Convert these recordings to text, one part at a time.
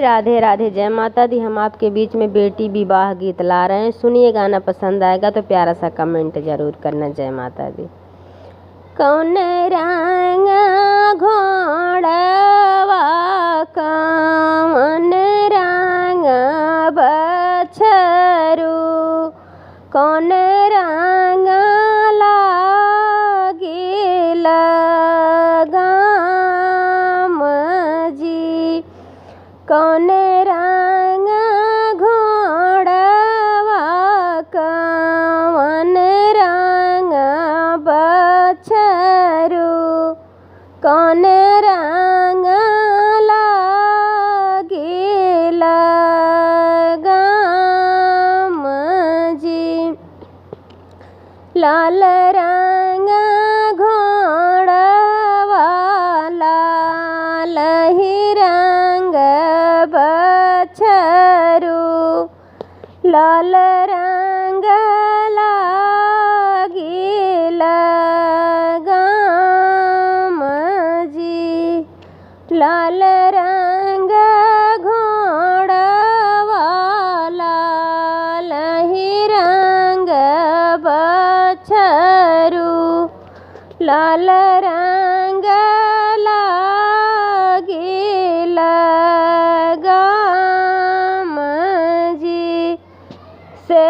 राधे राधे, जय माता दी। हम आपके बीच में बेटी विवाह गीत ला रहे हैं। सुनिए, गाना पसंद आएगा तो प्यारा सा कमेंट जरूर करना। जय माता दी। कौन रंग घोड़वा, कौन रंग बछरू, कौन रंग लागिल गाम जी, कौन रंग घोड़वा, कौन रंग बछरू, कौन रंग लागिल गाम जी। लाल रंग घोड़वा, लाल ही रंग बछरू, लाल रंग लागिल गाम जी। लाल रंग घोड़वा, लाल ही रंग बछरू, लाल रंग लागिल गाम जी। से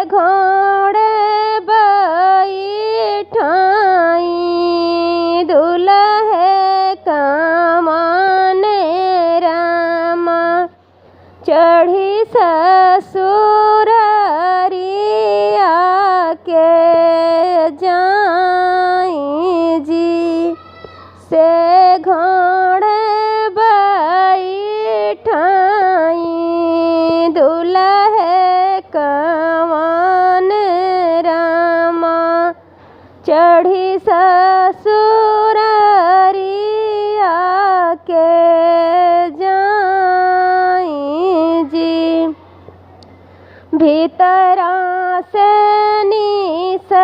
घोड़े बैठाई दुल्हे कमाने रामा, चढ़ी ससुररिया के जाई जी। से घोड़े बैठाई दुल्हे कमान रामा, चढ़ी ससुररिया के जाई जी। भीतरा से निसरे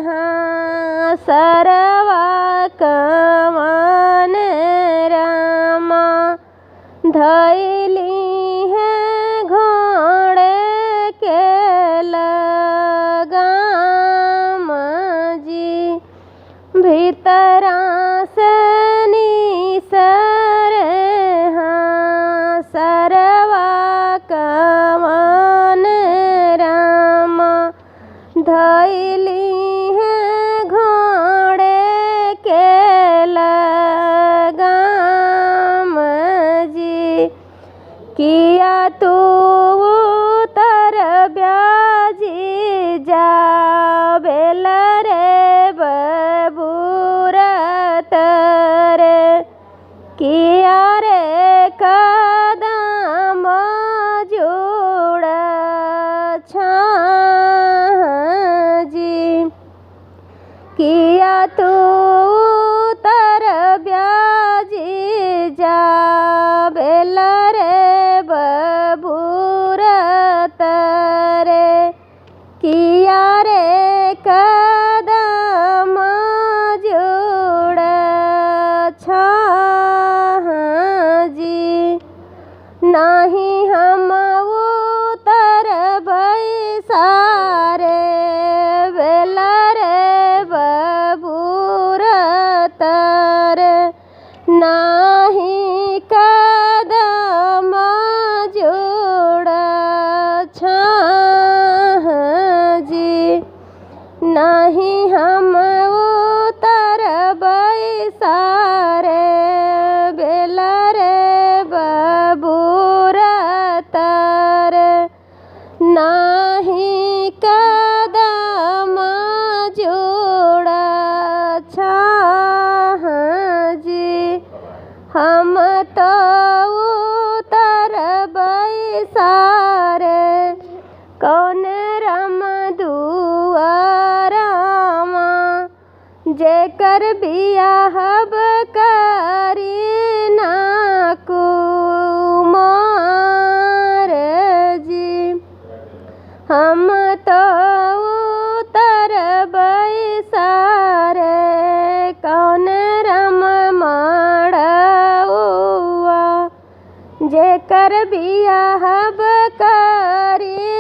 हाँ सरवा कमान रामा, धैली है घोड़े के लगाम जी। भीतरा से निसरे हाँ सरवा कमान रामा, धैली है घोड़े के लगाम जी। किया तू उतर ब्याजी जा, बेल रे बबूरत रे, किया रे कदम जुड़ छाजी। किया तू उतर ब्याजी जा, बेल रे बबूरत रे, किया रे कदम जुड़ छाजी। नाही हम उतर सारे, बेल रे बबूरत रे, नाही कदम जुड़ छाजी। नहीं हम उतर सारे, बेल रे बबूरत रे, नाही कदम जुड़ छाजी। हम तो उतर सारे, कौन रम दुआरामा, जेकर बियाह करी ना कुमार जी। हम तो उतर सारे, कौन रम माड़ुआ, जेकर बियाह करी